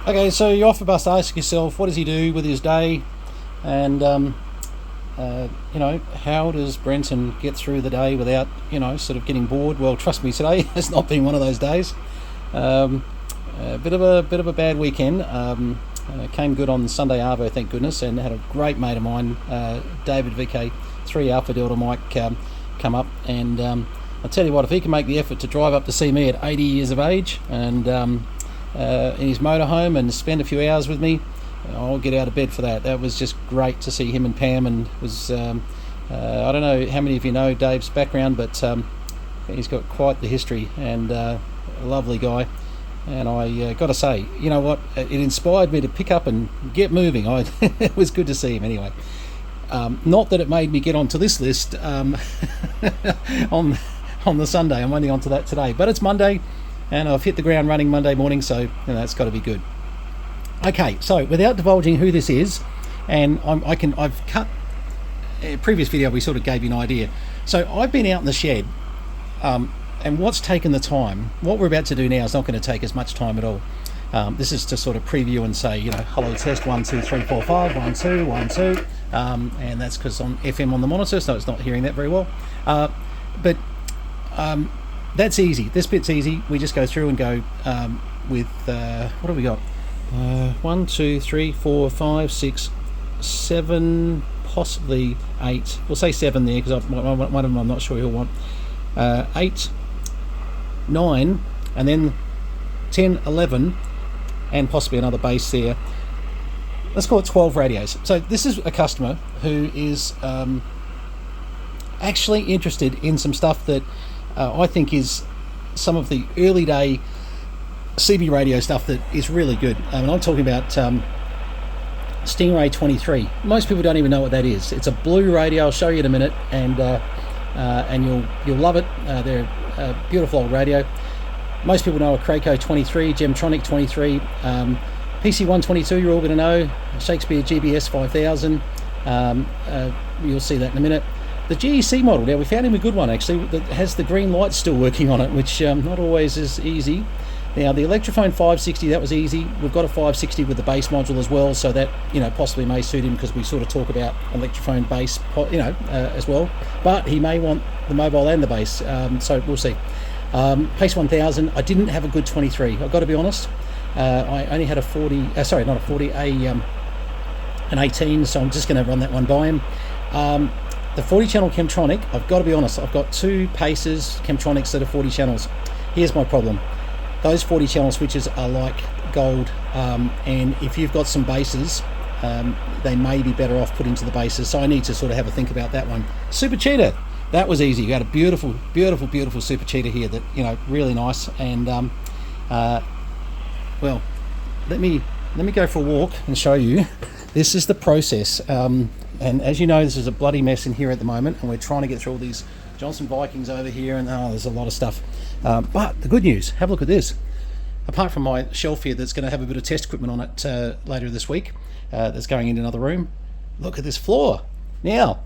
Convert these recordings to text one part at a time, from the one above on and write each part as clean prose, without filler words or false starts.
Okay, so you're off the bus to ask yourself, what does he do with his day? And, how does Brenton get through the day without, sort of getting bored? Well, trust me, today has not been one of those days. Um, a bit of a bad weekend. Came good on Sunday Arvo, thank goodness, and had a great mate of mine, David VK3 Alpha Delta Mike, come up. And I'll tell you what, if he can make the effort to drive up to see me at 80 years of age and in his motorhome and spend a few hours with me, I'll get out of bed for that. That was just great to see him and Pam, and was I don't know how many of you know Dave's background, but he's got quite the history, and a lovely guy. And I got to say, you know what, it inspired me to pick up and get moving. It was good to see him anyway. Not that it made me get onto this list on the Sunday. I'm only onto that today, but it's Monday, and I've hit the ground running Monday morning, so it's got to be good. Okay, so without divulging who this is, and I've cut a previous video, we sort of gave you an idea. So I've been out in the shed, and what's taken the time, what we're about to do now is not going to take as much time at all. This is to sort of preview and say, hello test 1 2 3 4 5 1 2 1 2, and that's because on FM on the monitor, so it's not hearing that very well. But that's easy. This bit's easy. We just go through and go with what have we got? 1 2 3 4 5 6 7, possibly 8. We'll say 7 there because one of them I'm not sure he'll want. 8, 9, and then 10, 11, and possibly another base there. Let's call it 12 radios. So this is a customer who is actually interested in some stuff that I think is some of the early day CB radio stuff that is really good. And I'm talking about Stingray 23. Most people don't even know what that is. It's a blue radio. I'll show you in a minute, and you'll love it. They're a beautiful old radio. Most people know a Craco 23, Gemtronic 23, PC 122. You're all going to know Shakespeare GBS 5000. You'll see that in a minute. The GEC model. Now we found him a good one actually that has the green lights still working on it, which not always is easy. Now the Electrophone 560, that was easy. We've got a 560 with the bass module as well, so that possibly may suit him because we sort of talk about Electrophone bass, as well. But he may want the mobile and the bass, so we'll see. Pace 1000. I didn't have a good 23. I've got to be honest. I only had a 40. Sorry, not a 40. An 18. So I'm just going to run that one by him. The 40 channel Chemtronic. I've got to be honest. I've got 2 Paces Chemtronics that are 40 channels. Here's my problem. Those 40 channel switches are like gold, and if you've got some basses, they may be better off put into the basses, so I need to sort of have a think about that one. Super Cheetah, that was easy. You had a beautiful Super Cheetah here that, really nice. And well, let me go for a walk and show you. This is the process, and as you know, this is a bloody mess in here at the moment, and we're trying to get through all these Johnson Vikings over here, and there's a lot of stuff. But the good news, have a look at this. Apart from my shelf here that's going to have a bit of test equipment on it later this week, that's going into another room, look at this floor. Now,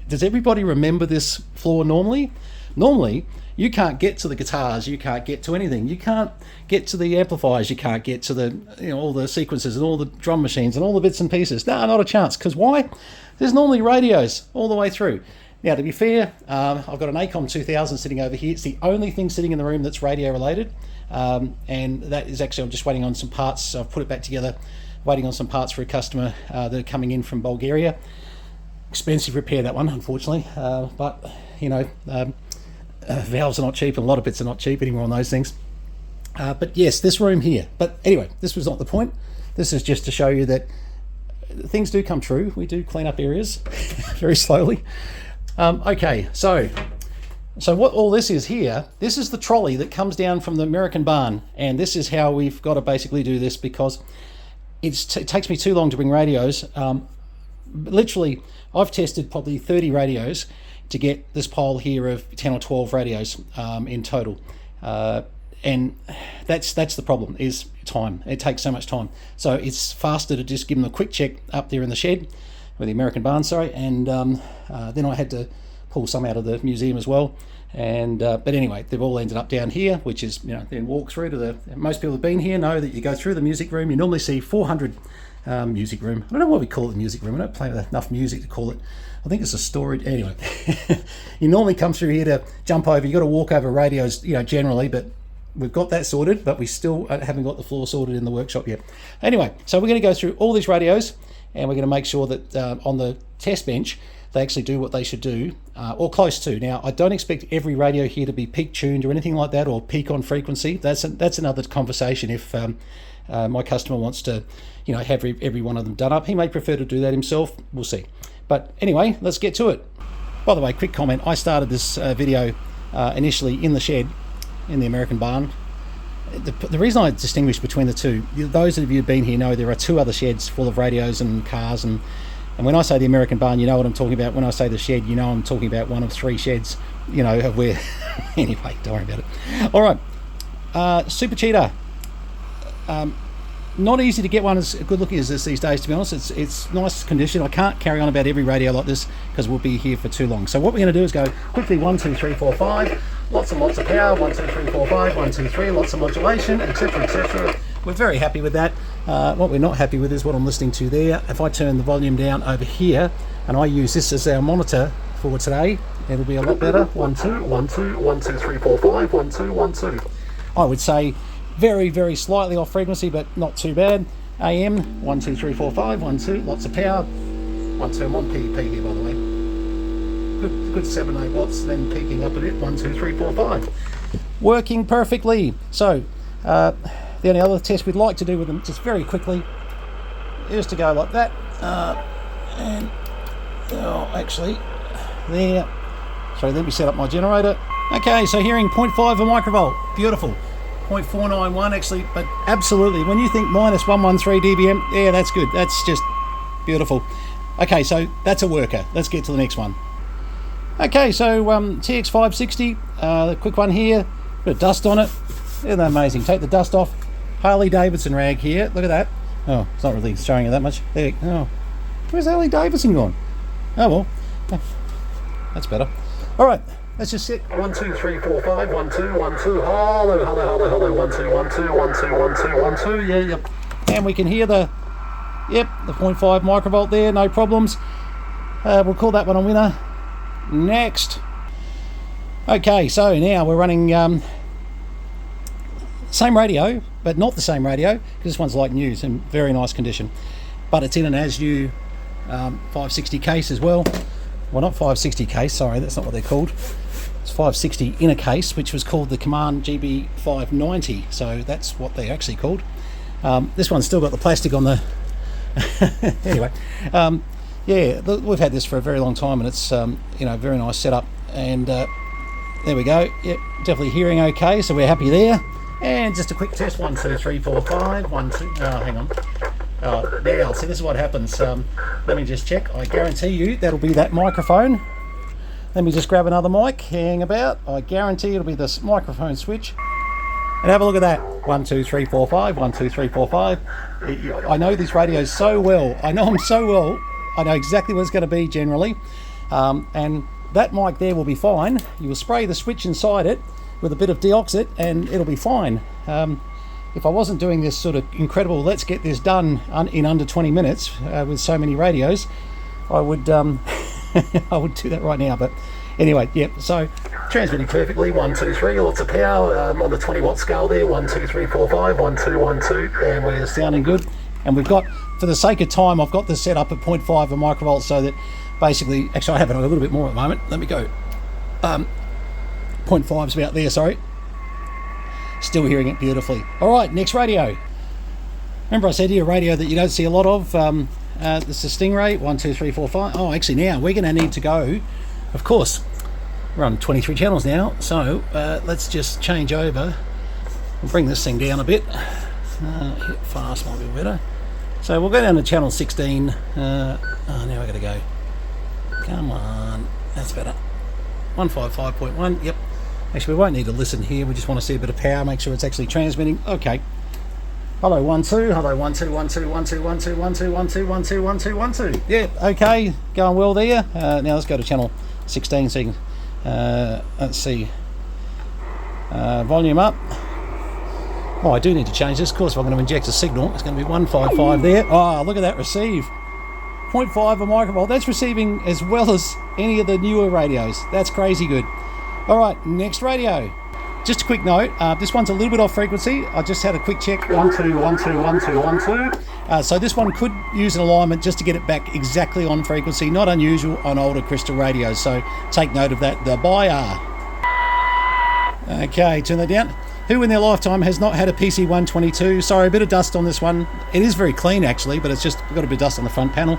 does everybody remember this floor normally? Normally, you can't get to the guitars, you can't get to anything, you can't get to the amplifiers, you can't get to the all the sequences and all the drum machines and all the bits and pieces. No, not a chance. Because why? There's normally radios all the way through. Now, to be fair, I've got an ACOM 2000 sitting over here. It's the only thing sitting in the room that's radio related, and that is actually, I'm just waiting on some parts. So I've put it back together, waiting on some parts for a customer that are coming in from Bulgaria. Expensive repair, that one, unfortunately, but valves are not cheap, and a lot of bits are not cheap anymore on those things. But yes, this room here. But anyway, this was not the point. This is just to show you that things do come true. We do clean up areas very slowly. Okay, so what all this is here, this is the trolley that comes down from the American barn, and this is how we've got to basically do this, because it takes me too long to bring radios. Literally, I've tested probably 30 radios to get this pile here of 10 or 12 radios in total. And that's the problem, is time. It takes so much time. So it's faster to just give them a quick check up there in the shed, with the American barn, sorry, and then I had to pull some out of the museum as well. And but anyway, they've all ended up down here, which is, then walk through to the. Most people have been here know that you go through the music room. You normally see 400 music room. I don't know why we call it the music room. I don't play with enough music to call it. I think it's a storage. Anyway, you normally come through here to jump over. You got to walk over radios, generally, but we've got that sorted. But we still haven't got the floor sorted in the workshop yet. Anyway, so we're going to go through all these radios, and we're going to make sure that on the test bench they actually do what they should do, or close to. Now, I don't expect every radio here to be peak tuned or anything like that, or peak on frequency. That's another conversation. If my customer wants to, have every one of them done up, he may prefer to do that himself. We'll see. But anyway, let's get to it. By the way, quick comment. I started this video initially in the shed, in the American barn. The reason I distinguish between the two, those of you who've been here know there are two other sheds full of radios and cars, and when I say the American barn, you know what I'm talking about. When I say the shed, I'm talking about one of three sheds, of where. Anyway, don't worry about it. All right, Super Cheetah. Not easy to get one as good looking as this these days, to be honest. It's nice condition. I can't carry on about every radio like this because we'll be here for too long. So what we're going to do is go quickly 1, 2, 3, 4, 5. Lots and lots of power. 1, 2, 3, 4, 5. 1, 2, 3. Lots of modulation, etc., etc. We're very happy with that. What we're not happy with is what I'm listening to there. If I turn the volume down over here and I use this as our monitor for today, it'll be a lot better. 1, 2, 1, 2, 1, 2, 3, 4, 5. 1, 2, 1, 2. I would say very, very slightly off frequency, but not too bad. AM 1, 2, 3, 4, 5. 1, 2. Lots of power. 1, 2. I'm on PEP here, by the way. Good 7, 8 watts. Then peaking up a bit. 1, 2, 3, 4, 5. Working perfectly. So. The only other test we'd like to do with them, just very quickly, is to go like that, actually, there. Sorry, let me set up my generator. Okay, so hearing 0.5 a microvolt, beautiful. 0.491 actually, but absolutely, when you think minus 113 dBm, yeah, that's good. That's just beautiful. Okay, so that's a worker. Let's get to the next one. Okay, so TX560, the quick one here, bit of dust on it. Isn't that amazing? Take the dust off. Harley Davidson rag here. Look at that. Oh, it's not really showing it that much. There. Oh, where's Harley Davidson gone? Oh well, that's better. All right, let's just sit. 1, 2, 3, 4, 5. 1, 2, 1, 2. Hello. 1, 2, 1, 2, 1, 2, 1, 2, 1, 2. Yeah, yep. And we can hear the 0.5 microvolt there. No problems. We'll call that one a winner. Next. Okay, so now we're running. Same radio, but not the same radio, because this one's like new, in very nice condition. But it's in an as new 560 case as well. Well, not 560 case, sorry, that's not what they're called. It's 560 in a case, which was called the Command GB590, so that's what they're actually called. This one's still got the plastic on the... Anyway, yeah, we've had this for a very long time, and it's very nice setup. And there we go. Yep, definitely hearing okay, so we're happy there. And just a quick test. 1, 2, 3, 4, 5. 1, 2. Oh, hang on. Now, see, this is what happens. Let me just check. I guarantee you that'll be that microphone. Let me just grab another mic. Hang about. I guarantee it'll be this microphone switch. And have a look at that. 1, 2, 3, 4, 5. 1, 2, 3, 4, 5. I know these radios so well. I know them so well. I know exactly what it's going to be generally. And that mic there will be fine. You will spray the switch inside it with a bit of deoxit and it'll be fine. If I wasn't doing this sort of incredible, let's get this done in under 20 minutes with so many radios, I would I would do that right now. But anyway, yeah, so transmitting perfectly. 1, 2, 3, lots of power on the 20 watt scale there. 1, 2, 3, 4, 5. 1, 2, 1, 2, and we're sounding good. And we've got, for the sake of time, I've got this set up at 0.5 a microvolt, so that basically, actually I have it a little bit more at the moment. Let me go. 0.5's about there, sorry. Still hearing it beautifully. All right, next radio. Remember I said here a radio that you don't see a lot of. This is Stingray. 1, 2, 3, 4, 5. Oh, actually now we're going to need to go. Of course, we're on 23 channels now, so let's just change over. We'll bring this thing down a bit. Hit fast might be better. So we'll go down to channel 16. Now I got to go. Come on, that's better. 155.1. Yep. Actually, we won't need to listen here. We just want to see a bit of power, make sure it's actually transmitting. Okay. Hello, 1, 2. Hello, 1, 2, 1, 2, 1, 2, 1, 2, 1, 2, 1, 2, 1, 2, 1, 2, 1, 2. Yeah, okay. Going well there. Now let's go to channel 16 so you can Let's see. Volume up. Oh, I do need to change this. Of course, if I'm going to inject a signal, it's going to be 155 there. Oh, look at that receive. 0.5 a microvolt. That's receiving as well as any of the newer radios. That's crazy good. All right, next radio. Just a quick note, this one's a little bit off frequency. I just had a quick check. 1 2 1 2 1 2 1 2. So this one could use an alignment just to get it back exactly on frequency. Not unusual on older crystal radios, so take note of that. The buyer. Okay, turn that down. Who in their lifetime has not had a PC122? Sorry, a bit of dust on this one. It is very clean actually, but it's just got a bit of dust on the front panel.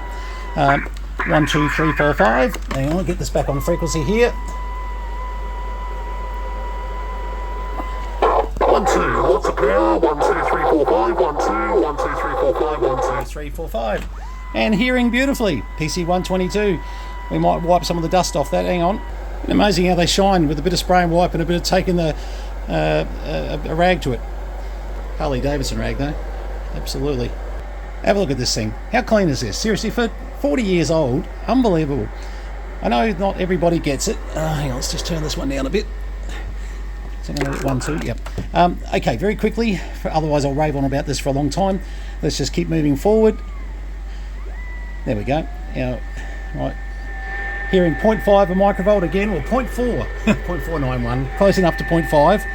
1 2 3 4 5. Hang on, get this back on frequency here. 1 2, lots of power. 1 2 3 4 5. 1 2 1 2 3 4 5. 1 2 3 4 5. And hearing beautifully. PC122. We might wipe some of the dust off that. Hang on. Amazing how they shine with a bit of spray and wipe and a bit of taking the a rag to it. Harley Davidson rag though. Absolutely. Have a look at this thing. How clean is this? Seriously, for 40 years old, unbelievable. I know not everybody gets it. Hang on, let's just turn this one down a bit. So I'm going to get 1 2, yep. Okay, very quickly, otherwise I'll rave on about this for a long time. Let's just keep moving forward. There we go. Now, right. Hearing 0.5 a microvolt again, or 0.4, 0.491, close enough to 0.5.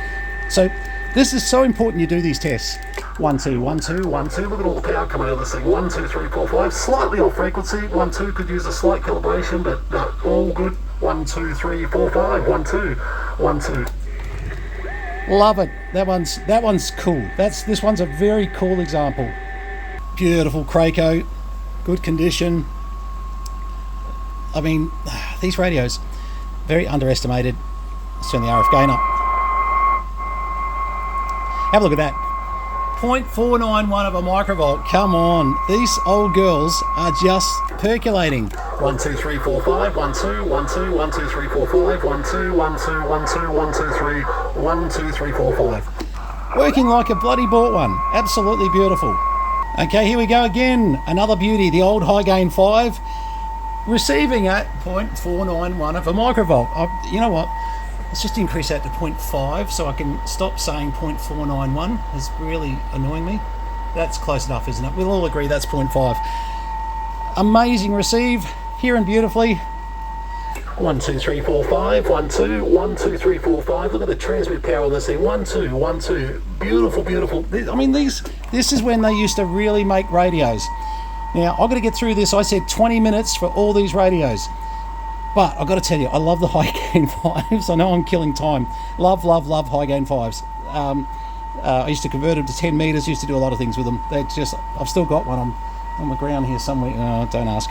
So this is so important you do these tests. 1 2 1 2 1 2. Look at all the power coming out of this thing. 1 2 3 4 5. Slightly off frequency. 1 2 could use a slight calibration, but all good. 1 2 3 4 5. 1 2 1 2. Love it. That one's cool. This one's a very cool example. Beautiful Craco, good condition. I mean, these radios, very underestimated. Let's turn the RF gain up. Have a look at that. 0.491 of a microvolt. Come on. These old girls are just percolating. 1 2 3 4 5. 1 2 1 2 1 2 3 4 5. 1 2 1 2 1 2 1 2 3 1 2 3 4 5. Working like a bloody bought one. Absolutely beautiful. Okay, here we go again. Another beauty. The old high gain 5. Receiving at 0.491 of a microvolt. You know what? Let's just increase that to 0.5 so I can stop saying 0.491. It's really annoying me. That's close enough, isn't it? We'll all agree that's 0.5. Amazing receive. Hearing beautifully. 1 2 3 4 5. 1 2 1 2 3 4 5. Look at the transmit power of this thing. 1 2 1 2. Beautiful, beautiful. I mean, this is when they used to really make radios. Now, I've got to get through this. I said 20 minutes for all these radios. But I've got to tell you, I love the high gain 5s. I know I'm killing time. Love, love, love high gain 5s. I used to convert them to 10 meters, used to do a lot of things with them. I've still got one on the ground here somewhere. Don't ask.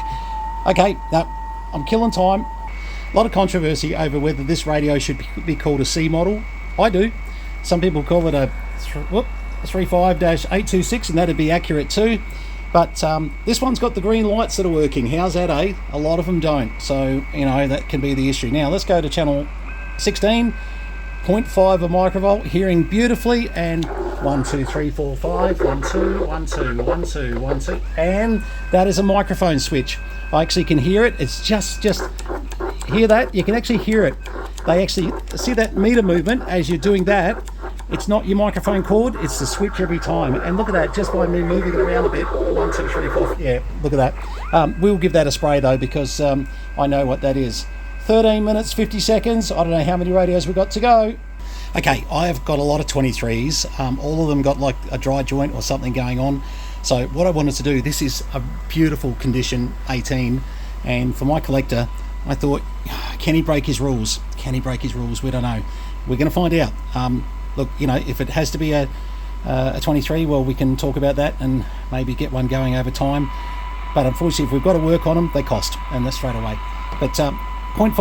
Okay, no, I'm killing time. A lot of controversy over whether this radio should be called a C model. I do. Some people call it a 35-826, and that'd be accurate too. But this one's got the green lights that are working. How's that, eh? A lot of them don't. So, that can be the issue. Now, let's go to channel 16. 0.5 a microvolt, hearing beautifully, and 1 2 3 4 5. 1 2 1 2 1 2 1 2. And that is a microphone switch. I actually can hear it. It's just hear that? You can actually hear it. They actually see that meter movement as you're doing that. It's not your microphone cord, it's the switch every time. And look at that, just by me moving it around a bit. 1 2 3 4. Yeah, look at that. We'll give that a spray though, because I know what that is. 13 minutes 50 seconds. I don't know how many radios we've got to go. Okay, I've got a lot of 23s. All of them got like a dry joint or something going on. So what I wanted to do, this is a beautiful condition 18, and for my collector, I thought, can he break his rules? Can he break his rules? We don't know. We're going to find out. Look, if it has to be a 23, well, we can talk about that and maybe get one going over time. But unfortunately, if we've got to work on them, they cost, and that's straight away. But 0.5 a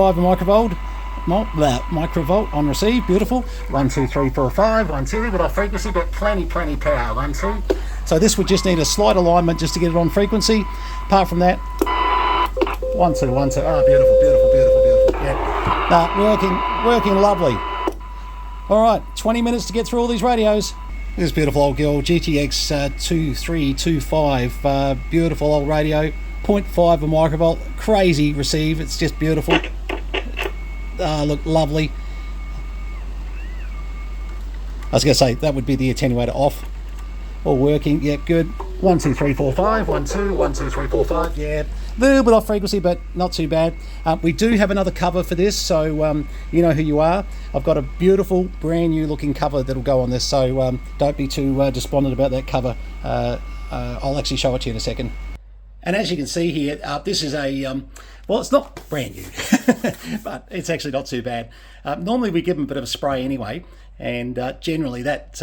microvolt on receive, beautiful. 1 2 3 4 5. 1 2. But our frequency, but plenty power. 1 2. So this would just need a slight alignment just to get it on frequency. Apart from that, 1 2 1 2. Oh, beautiful. Yeah, working lovely. All right, 20 minutes to get through all these radios. This beautiful old girl, GTX 2325, beautiful old radio, 0.5 a microvolt, crazy receive, it's just beautiful. Look, lovely. I was going to say that would be the attenuator off. All working. Yeah, good. 1 2 3 4 5. 1 2 1 2 3 4 5. Yeah, a little bit off frequency, but not too bad. We do have another cover for this, so you know who you are. I've got a beautiful, brand new looking cover that'll go on this, so don't be too despondent about that cover. I'll actually show it to you in a second. And as you can see here, this is a well, it's not brand new, but it's actually not too bad. Normally we give them a bit of a spray anyway, and generally that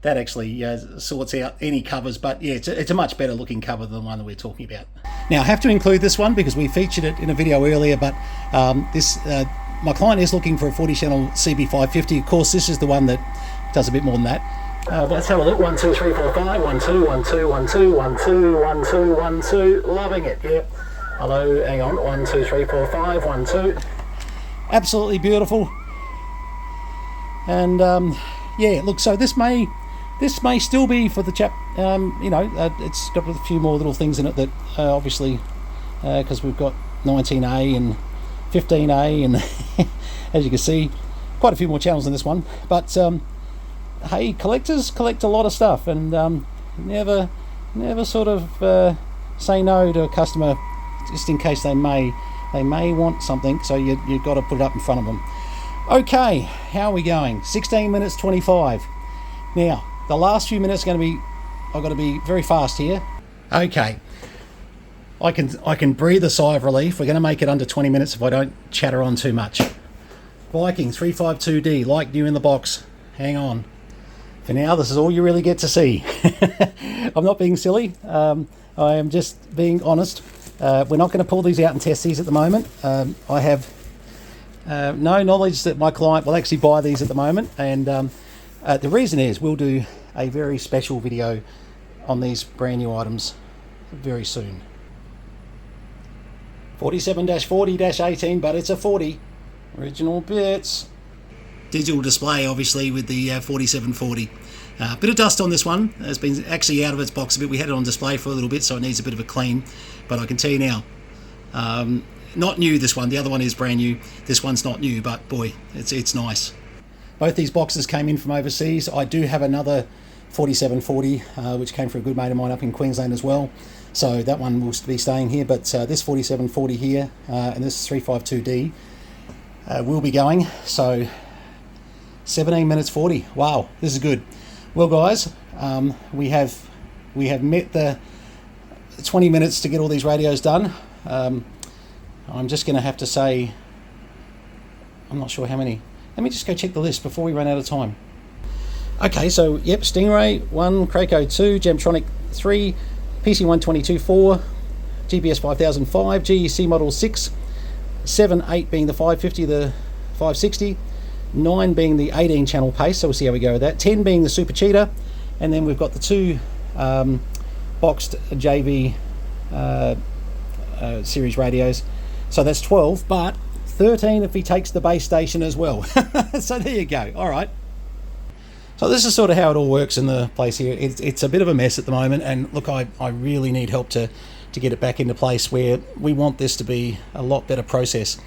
actually sorts out any covers, but yeah, it's a much better looking cover than the one that we're talking about. Now I have to include this one because we featured it in a video earlier, but my client is looking for a 40 channel CB550. Of course, this is the one that does a bit more than that. Let's have a look. 1 2 3 4 5. 1 2 1 2 1 2 1 2 1 2 1 2. Loving it. Yep. Hello. Hang on. 1 2 3 4 5. 1 2. Absolutely beautiful. And yeah, look. So this may still be for the chap. You know, it's got a few more little things in it that obviously because we've got 19A and 15A, and as you can see, quite a few more channels in this one. But hey, collectors collect a lot of stuff, and never sort of say no to a customer just in case they may want something, so you've got to put it up in front of them. Okay, how are we going? 16 minutes 25. Now the last few minutes are going to be, I've got to be very fast here. Okay, I can breathe a sigh of relief. We're going to make it under 20 minutes if I don't chatter on too much. Viking 352D, like new in the box. Hang on. For now, this is all you really get to see. I'm not being silly. I am just being honest. We're not going to pull these out and test these at the moment. I have no knowledge that my client will actually buy these at the moment. And the reason is we'll do a very special video on these brand new items very soon. 47-40-18, but it's a 40. Original bits. Digital display, obviously, with the 4740. Bit of dust on this one. It's been actually out of its box a bit. We had it on display for a little bit, so it needs a bit of a clean. But I can tell you now, not new, this one. The other one is brand new. This one's not new, but boy, it's nice. Both these boxes came in from overseas. I do have another 4740, which came from a good mate of mine up in Queensland as well. So that one will be staying here. But this 4740 here and this 352D will be going. So 17 minutes 40. Wow, this is good. Well, guys, we have met the 20 minutes to get all these radios done. I'm just going to have to say, I'm not sure how many. Let me just go check the list before we run out of time. Okay, so yep, Stingray 1, Krakow 2, Gemtronic 3, PC122 4, GPS 5005, GEC model 6, 7, 8 being the 550, the 560, 9 being the 18 channel pace, so we'll see how we go with that, 10 being the Super Cheetah, and then we've got the two boxed JV series radios, so that's 12, but 13 if he takes the base station as well. So there you go. All right, so this is sort of how it all works in the place here. It's a bit of a mess at the moment, and look, I really need help to get it back into place where we want this to be a lot better process.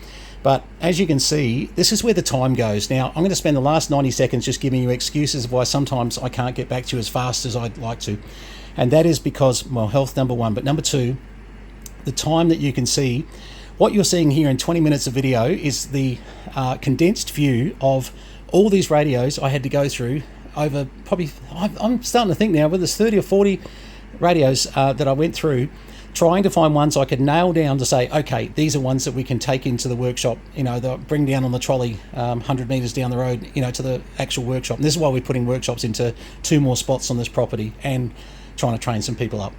But as you can see, this is where the time goes. Now, I'm going to spend the last 90 seconds just giving you excuses of why sometimes I can't get back to you as fast as I'd like to. And that is because, well, health, number one. But number two, the time that you can see, what you're seeing here in 20 minutes of video is the condensed view of all these radios I had to go through over probably, I'm starting to think now, whether it's 30 or 40 radios that I went through, trying to find ones I could nail down to say, okay, these are ones that we can take into the workshop, you know, bring down on the trolley 100 metres down the road, you know, to the actual workshop. And this is why we're putting workshops into 2 more spots on this property and trying to train some people up.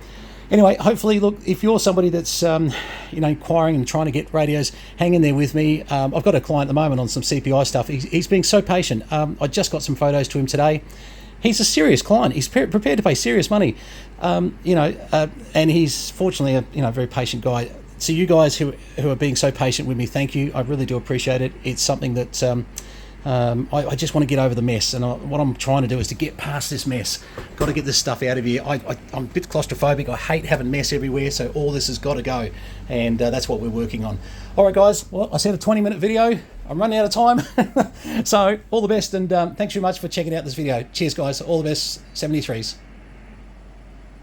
Anyway, hopefully, look, if you're somebody that's, you know, inquiring and trying to get radios, hang in there with me. I've got a client at the moment on some CPI stuff. He's being so patient. I just got some photos to him today. He's a serious client. He's prepared to pay serious money, you know, and he's fortunately a very patient guy. So you guys who are being so patient with me, thank you. I really do appreciate it. It's something that I just want to get over the mess, and what I'm trying to do is to get past this mess. Got to get this stuff out of here. I'm a bit claustrophobic. I hate having mess everywhere, so all this has got to go, and that's what we're working on. All right, guys. Well, I said a 20-minute video. I'm running out of time. So all the best, and thanks very much for checking out this video. Cheers, guys. All the best. 73s.